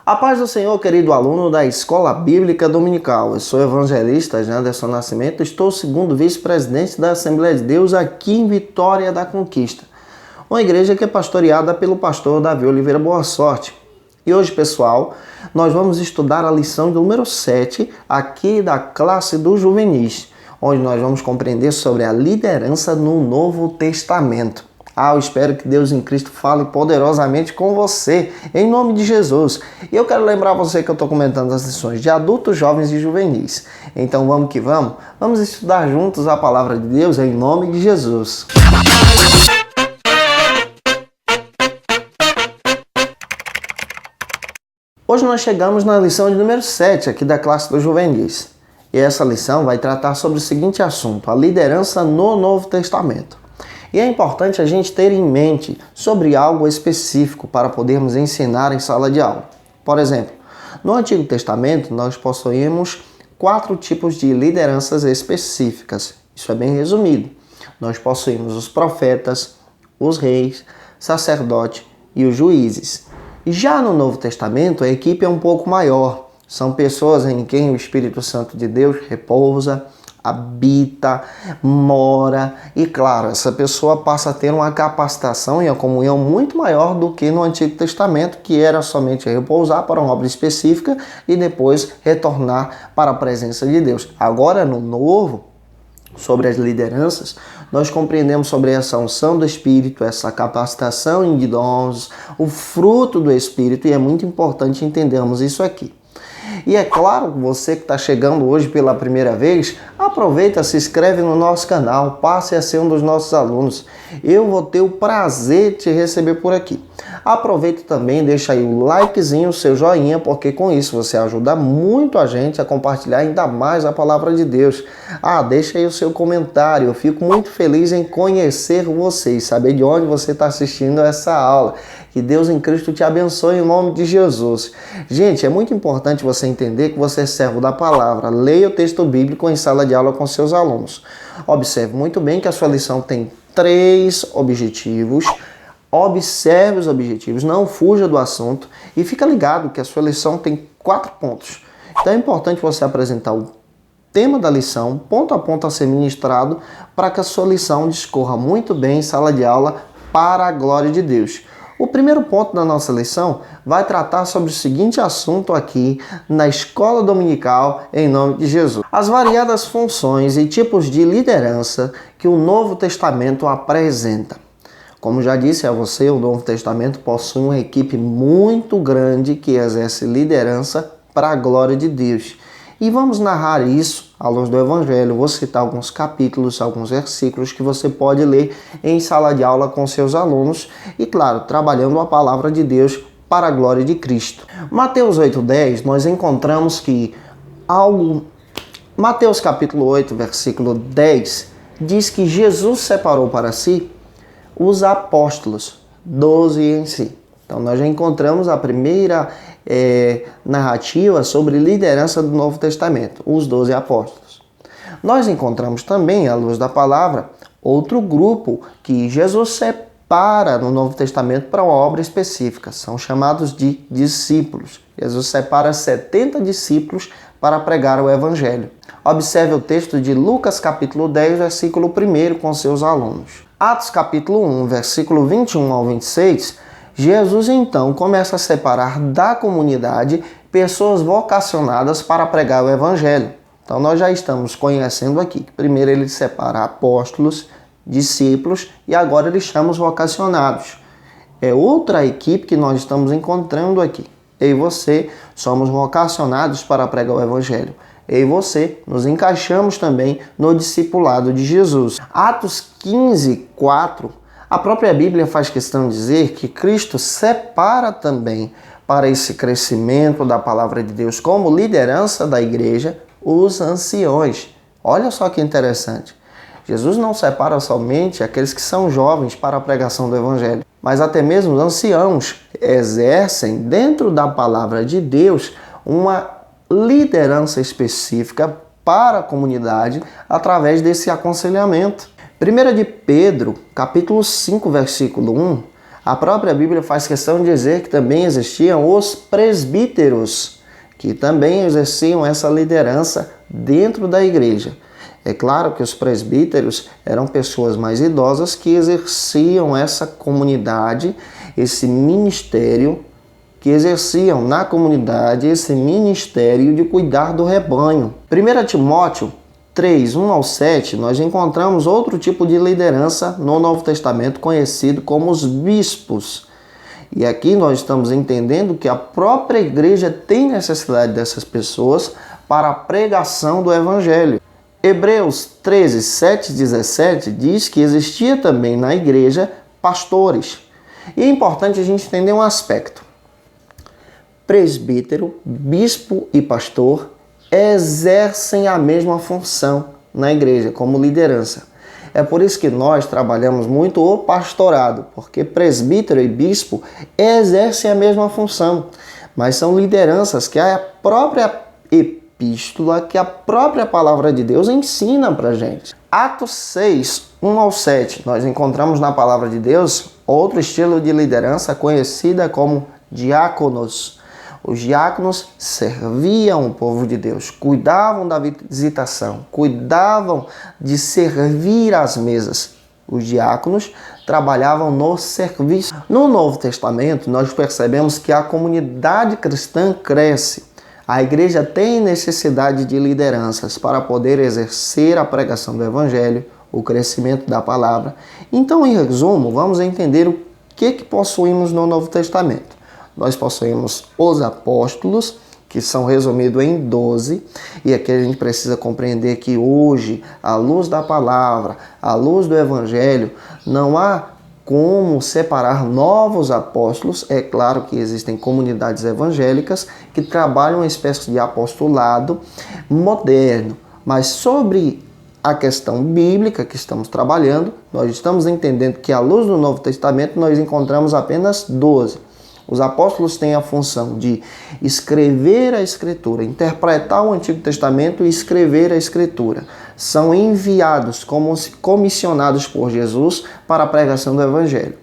A paz do Senhor, querido aluno da Escola Bíblica Dominical. Eu sou o evangelista Anderson Nascimento, estou segundo vice-presidente da Assembleia de Deus aqui em Vitória da Conquista, uma igreja que é pastoreada pelo pastor Davi Oliveira Boa Sorte. E hoje, pessoal, nós vamos estudar a lição número 7 aqui da classe dos juvenis, onde nós vamos compreender sobre a liderança no Novo Testamento. Eu espero que Deus em Cristo fale poderosamente com você, em nome de Jesus. E eu quero lembrar você que eu estou comentando as lições de adultos, jovens e juvenis. Então vamos que vamos? Vamos estudar juntos a palavra de Deus em nome de Jesus. Hoje nós chegamos na lição de número 7 aqui da classe dos juvenis. E essa lição vai tratar sobre o seguinte assunto: a liderança no Novo Testamento. E é importante a gente ter em mente sobre algo específico para podermos ensinar em sala de aula. Por exemplo, no Antigo Testamento nós possuímos 4 tipos de lideranças específicas. Isso é bem resumido. Nós possuímos os profetas, os reis, sacerdotes e os juízes. Já no Novo Testamento a equipe é um pouco maior. São pessoas em quem o Espírito Santo de Deus repousa, habita, mora e, claro, essa pessoa passa a ter uma capacitação e uma comunhão muito maior do que no Antigo Testamento, que era somente repousar para uma obra específica e depois retornar para a presença de Deus. Agora, no Novo, sobre as lideranças, nós compreendemos sobre essa unção do Espírito, essa capacitação em dons, o fruto do Espírito, e é muito importante entendermos isso aqui. E é claro, você que está chegando hoje pela primeira vez, aproveita, se inscreve no nosso canal, passe a ser um dos nossos alunos. Eu vou ter o prazer de te receber por aqui. Aproveita também, deixa aí o likezinho, o seu joinha, porque com isso você ajuda muito a gente a compartilhar ainda mais a palavra de Deus. Deixa aí o seu comentário, eu fico muito feliz em conhecer você e saber de onde você está assistindo essa aula. Que Deus em Cristo te abençoe em nome de Jesus. Gente, é muito importante você entender que você é servo da palavra. Leia o texto bíblico em sala de aula com seus alunos. Observe muito bem que a sua lição tem 3 objetivos. Observe os objetivos, não fuja do assunto e fica ligado que a sua lição tem 4 pontos. Então é importante você apresentar o tema da lição, ponto a ponto a ser ministrado, para que a sua lição discorra muito bem em sala de aula para a glória de Deus. O primeiro ponto da nossa lição vai tratar sobre o seguinte assunto aqui na Escola Dominical em nome de Jesus: as variadas funções e tipos de liderança que o Novo Testamento apresenta. Como já disse a você, o Novo Testamento possui uma equipe muito grande que exerce liderança para a glória de Deus. E vamos narrar isso à luz do Evangelho. Vou citar alguns capítulos, alguns versículos que você pode ler em sala de aula com seus alunos e, claro, trabalhando a palavra de Deus para a glória de Cristo. Mateus 8:10, nós encontramos que Mateus capítulo 8, versículo 10, diz que Jesus separou para si os apóstolos, 12 em si. Então nós já encontramos a primeira narrativa sobre liderança do Novo Testamento, os 12 apóstolos. Nós encontramos também, à luz da palavra, outro grupo que Jesus separa no Novo Testamento para uma obra específica. São chamados de discípulos. Jesus separa 70 discípulos para pregar o Evangelho. Observe o texto de Lucas capítulo 10, versículo 1 com seus alunos. Atos capítulo 1, versículo 21 ao 26, Jesus então começa a separar da comunidade pessoas vocacionadas para pregar o Evangelho. Então nós já estamos conhecendo aqui que primeiro ele separa apóstolos, discípulos e agora ele chama os vocacionados. É outra equipe que nós estamos encontrando aqui. Eu e você somos vocacionados para pregar o Evangelho. Eu e você nos encaixamos também no discipulado de Jesus. Atos 15, 4, a própria Bíblia faz questão de dizer que Cristo separa também para esse crescimento da palavra de Deus como liderança da igreja os anciões. Olha só que interessante. Jesus não separa somente aqueles que são jovens para a pregação do Evangelho, mas até mesmo os anciãos exercem dentro da palavra de Deus uma liderança específica para a comunidade através desse aconselhamento. 1 de Pedro, capítulo 5, versículo 1, A própria Bíblia faz questão de dizer que também existiam os presbíteros, que também exerciam essa liderança dentro da igreja. É claro que os presbíteros eram pessoas mais idosas que exerciam essa comunidade, esse ministério, que exerciam na comunidade esse ministério de cuidar do rebanho. 1 Timóteo 3, 1 ao 7, nós encontramos outro tipo de liderança no Novo Testamento conhecido como os bispos. E aqui nós estamos entendendo que a própria igreja tem necessidade dessas pessoas para a pregação do evangelho. Hebreus 13, 7 e 17 diz que existia também na igreja pastores. E é importante a gente entender um aspecto. Presbítero, bispo e pastor exercem a mesma função na igreja, como liderança. É por isso que nós trabalhamos muito o pastorado, porque presbítero e bispo exercem a mesma função, mas são lideranças que a própria epístola, que a própria palavra de Deus ensina pra gente. Atos 6, 1 ao 7, nós encontramos na palavra de Deus outro estilo de liderança conhecida como diáconos. Os diáconos serviam o povo de Deus, cuidavam da visitação, cuidavam de servir às mesas. Os diáconos trabalhavam no serviço. No Novo Testamento, nós percebemos que a comunidade cristã cresce. A igreja tem necessidade de lideranças para poder exercer a pregação do evangelho, o crescimento da palavra. Então, em resumo, vamos entender o que possuímos no Novo Testamento. Nós possuímos os apóstolos, que são resumidos em 12, e aqui a gente precisa compreender que hoje, à luz da palavra, à luz do evangelho, não há como separar novos apóstolos. É claro que existem comunidades evangélicas que trabalham uma espécie de apostolado moderno, mas sobre a questão bíblica que estamos trabalhando, nós estamos entendendo que à luz do Novo Testamento nós encontramos apenas 12. Os apóstolos têm a função de escrever a Escritura, interpretar o Antigo Testamento e escrever a Escritura. São enviados, como comissionados por Jesus para a pregação do Evangelho.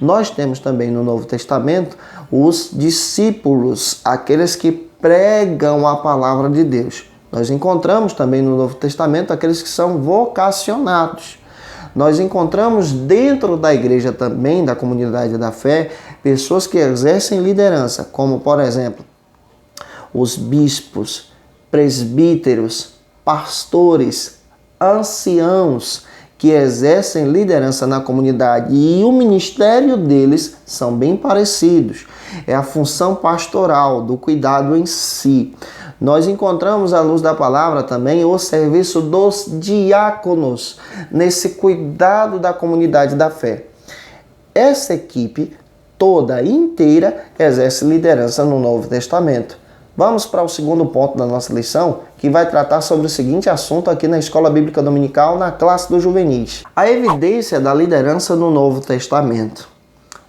Nós temos também no Novo Testamento os discípulos, aqueles que pregam a palavra de Deus. Nós encontramos também no Novo Testamento aqueles que são vocacionados. Nós encontramos dentro da igreja também, da comunidade da fé, pessoas que exercem liderança, como, por exemplo, os bispos, presbíteros, pastores, anciãos, que exercem liderança na comunidade, e o ministério deles são bem parecidos. É a função pastoral, do cuidado em si. Nós encontramos à luz da palavra também o serviço dos diáconos, nesse cuidado da comunidade da fé. Essa equipe toda inteira exerce liderança no Novo Testamento. Vamos para o segundo ponto da nossa lição, que vai tratar sobre o seguinte assunto aqui na Escola Bíblica Dominical, na classe dos juvenis. A evidência da liderança no Novo Testamento.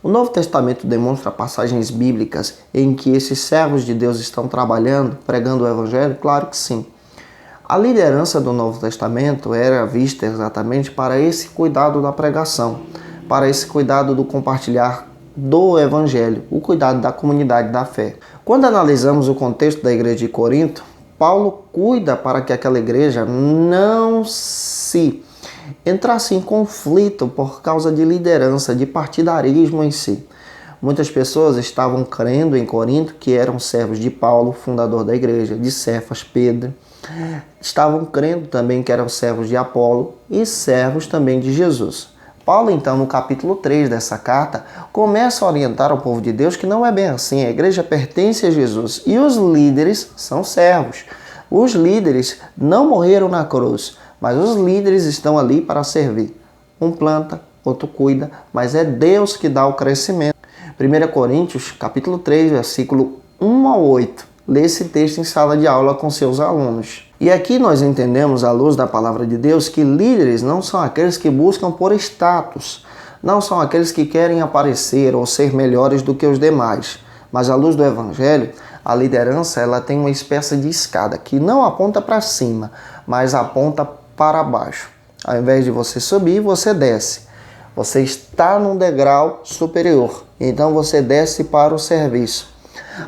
O Novo Testamento demonstra passagens bíblicas em que esses servos de Deus estão trabalhando, pregando o Evangelho? Claro que sim. A liderança do Novo Testamento era vista exatamente para esse cuidado da pregação, para esse cuidado do compartilhar do Evangelho, o cuidado da comunidade da fé. Quando analisamos o contexto da igreja de Corinto, Paulo cuida para que aquela igreja não se entrasse em conflito por causa de liderança, de partidarismo em si. Muitas pessoas estavam crendo em Corinto, que eram servos de Paulo, fundador da igreja, de Cefas, Pedro. Estavam crendo também que eram servos de Apolo e servos também de Jesus. Paulo, então, no capítulo 3 dessa carta, começa a orientar ao povo de Deus que não é bem assim. A igreja pertence a Jesus e os líderes são servos. Os líderes não morreram na cruz, mas os líderes estão ali para servir. Um planta, outro cuida, mas é Deus que dá o crescimento. 1 Coríntios, capítulo 3, versículo 1 a 8. Lê esse texto em sala de aula com seus alunos. E aqui nós entendemos, à luz da palavra de Deus, que líderes não são aqueles que buscam por status, não são aqueles que querem aparecer ou ser melhores do que os demais. Mas à luz do Evangelho, a liderança ela tem uma espécie de escada que não aponta para cima, mas aponta para baixo. Ao invés de você subir, você desce. Você está num degrau superior, então você desce para o serviço.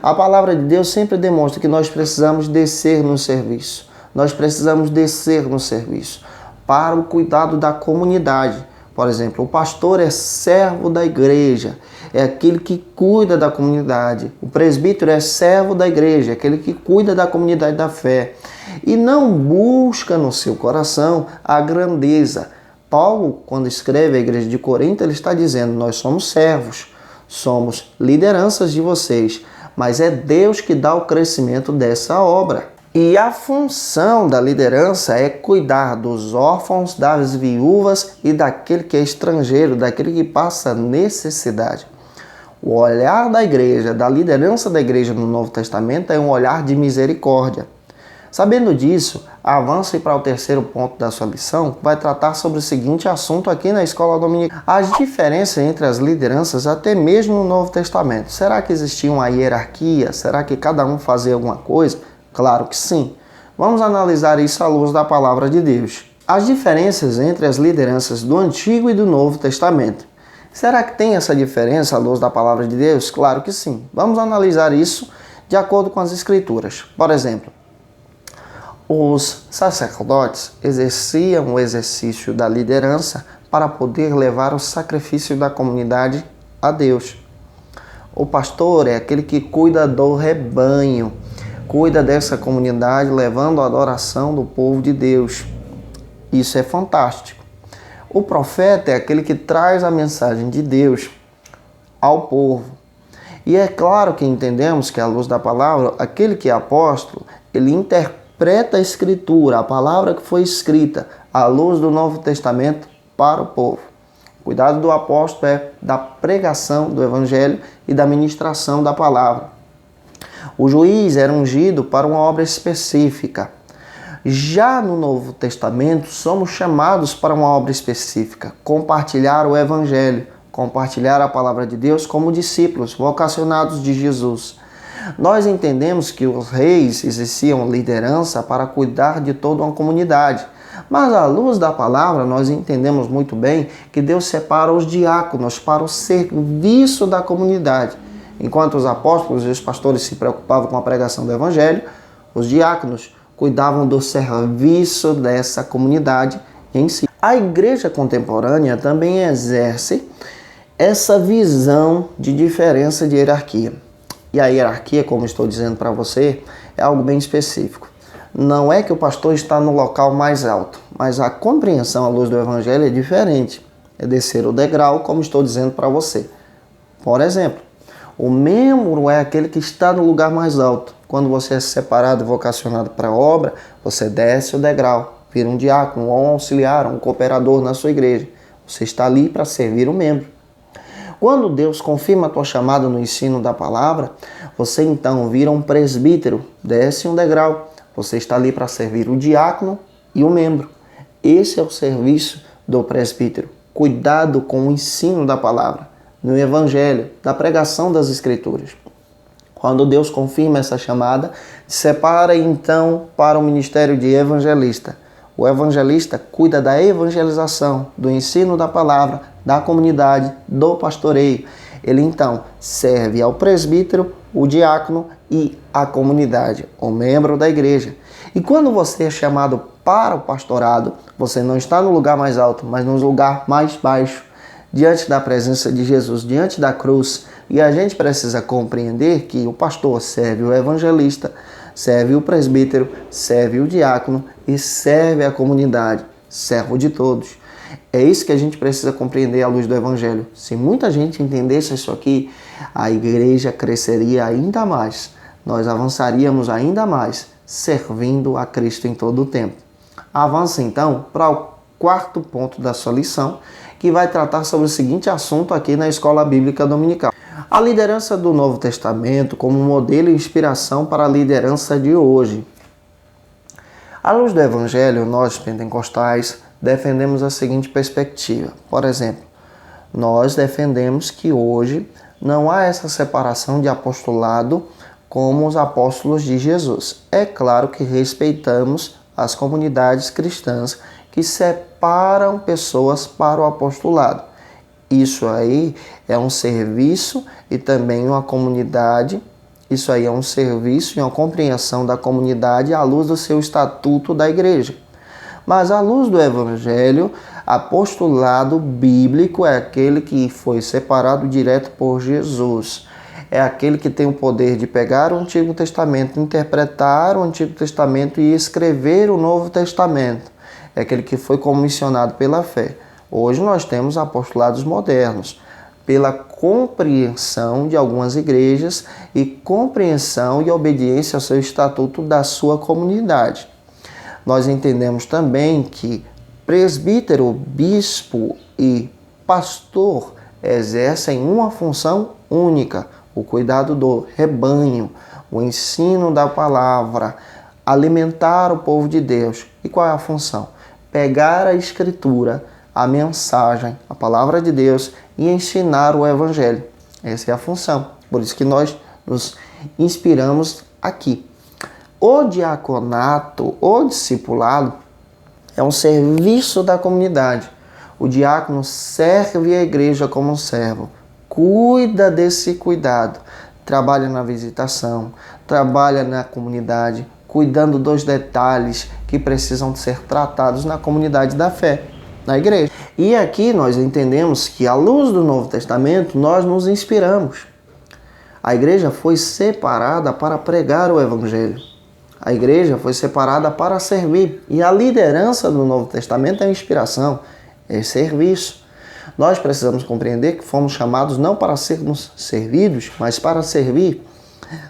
A palavra de Deus sempre demonstra que nós precisamos descer no serviço. Nós precisamos descer no serviço para o cuidado da comunidade. Por exemplo, o pastor é servo da igreja, é aquele que cuida da comunidade. O presbítero é servo da igreja, é aquele que cuida da comunidade da fé. E não busca no seu coração a grandeza. Paulo, quando escreve a igreja de Corinto, ele está dizendo: nós somos servos, somos lideranças de vocês, mas é Deus que dá o crescimento dessa obra. E a função da liderança é cuidar dos órfãos, das viúvas e daquele que é estrangeiro, daquele que passa necessidade. O olhar da igreja, da liderança da igreja no Novo Testamento é um olhar de misericórdia. Sabendo disso, avance para o terceiro ponto da sua lição, que vai tratar sobre o seguinte assunto aqui na Escola Dominical: as diferenças entre as lideranças até mesmo no Novo Testamento. Será que existia uma hierarquia? Será que cada um fazia alguma coisa? Claro que sim. Vamos analisar isso à luz da palavra de Deus. As diferenças entre as lideranças do Antigo e do Novo Testamento. Será que tem essa diferença à luz da palavra de Deus? Claro que sim. Vamos analisar isso de acordo com as Escrituras. Por exemplo, os sacerdotes exerciam o exercício da liderança para poder levar o sacrifício da comunidade a Deus. O pastor é aquele que cuida do rebanho, cuida dessa comunidade, levando a adoração do povo de Deus. Isso é fantástico. O profeta é aquele que traz a mensagem de Deus ao povo. E é claro que entendemos que, à luz da palavra, aquele que é apóstolo, ele interpreta a Escritura, a palavra que foi escrita, à luz do Novo Testamento para o povo. O cuidado do apóstolo é da pregação do Evangelho e da ministração da palavra. O juiz era ungido para uma obra específica. Já no Novo Testamento, somos chamados para uma obra específica: compartilhar o Evangelho, compartilhar a palavra de Deus como discípulos vocacionados de Jesus. Nós entendemos que os reis exerciam liderança para cuidar de toda uma comunidade. Mas à luz da palavra, nós entendemos muito bem que Deus separa os diáconos para o serviço da comunidade. Enquanto os apóstolos e os pastores se preocupavam com a pregação do Evangelho, os diáconos cuidavam do serviço dessa comunidade em si. A igreja contemporânea também exerce essa visão de diferença de hierarquia. E a hierarquia, como estou dizendo para você, é algo bem específico. Não é que o pastor está no local mais alto, mas a compreensão à luz do Evangelho é diferente. É descer o degrau, como estou dizendo para você. Por exemplo, o membro é aquele que está no lugar mais alto. Quando você é separado e vocacionado para a obra, você desce o degrau, vira um diácono, um auxiliar, um cooperador na sua igreja. Você está ali para servir o membro. Quando Deus confirma a tua chamada no ensino da palavra, você então vira um presbítero, desce um degrau. Você está ali para servir o diácono e o membro. Esse é o serviço do presbítero. Cuidado com o ensino da palavra, no Evangelho, da pregação das Escrituras. Quando Deus confirma essa chamada, separa então para o ministério de evangelista. O evangelista cuida da evangelização, do ensino da palavra, da comunidade, do pastoreio. Ele então serve ao presbítero, o diácono e a comunidade, o membro da igreja. E quando você é chamado para o pastorado, você não está no lugar mais alto, mas no lugar mais baixo, diante da presença de Jesus, diante da cruz. E a gente precisa compreender que o pastor serve o evangelista, serve o presbítero, serve o diácono e serve a comunidade, servo de todos. É isso que a gente precisa compreender à luz do Evangelho. Se muita gente entendesse isso aqui, a igreja cresceria ainda mais. Nós avançaríamos ainda mais, servindo a Cristo em todo o tempo. Avance então para o quarto ponto da sua lição, que vai tratar sobre o seguinte assunto aqui na Escola Bíblica Dominical: a liderança do Novo Testamento como modelo e inspiração para a liderança de hoje. À luz do Evangelho, nós pentecostais defendemos a seguinte perspectiva. Por exemplo, nós defendemos que hoje não há essa separação de apostolado como os apóstolos de Jesus. É claro que respeitamos as comunidades cristãs que separam pessoas para o apostolado. Isso aí é um serviço e também uma comunidade. Isso aí é um serviço e uma compreensão da comunidade à luz do seu estatuto da igreja. Mas à luz do Evangelho, apostolado bíblico é aquele que foi separado direto por Jesus. É aquele que tem o poder de pegar o Antigo Testamento, interpretar o Antigo Testamento e escrever o Novo Testamento. É aquele que foi comissionado pela fé. Hoje nós temos apostolados modernos, pela compreensão de algumas igrejas e compreensão e obediência ao seu estatuto da sua comunidade. Nós entendemos também que presbítero, bispo e pastor exercem uma função única: o cuidado do rebanho, o ensino da palavra, alimentar o povo de Deus. E qual é a função? Pegar a Escritura, a mensagem, a palavra de Deus e ensinar o Evangelho. Essa é a função. Por isso que nós nos inspiramos aqui. O diaconato, o discipulado, é um serviço da comunidade. O diácono serve a igreja como um servo, cuida desse cuidado, trabalha na visitação, trabalha na comunidade, cuidando dos detalhes que precisam ser tratados na comunidade da fé, na igreja. E aqui nós entendemos que, à luz do Novo Testamento, nós nos inspiramos. A igreja foi separada para pregar o Evangelho. A igreja foi separada para servir. E a liderança do Novo Testamento é inspiração, é serviço. Nós precisamos compreender que fomos chamados não para sermos servidos, mas para servir.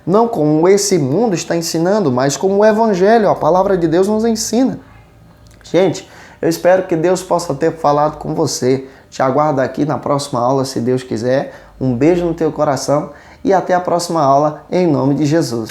Não como esse mundo está ensinando, mas como o Evangelho, a palavra de Deus nos ensina. Gente, eu espero que Deus possa ter falado com você. Te aguardo aqui na próxima aula, se Deus quiser. Um beijo no teu coração e até a próxima aula, em nome de Jesus.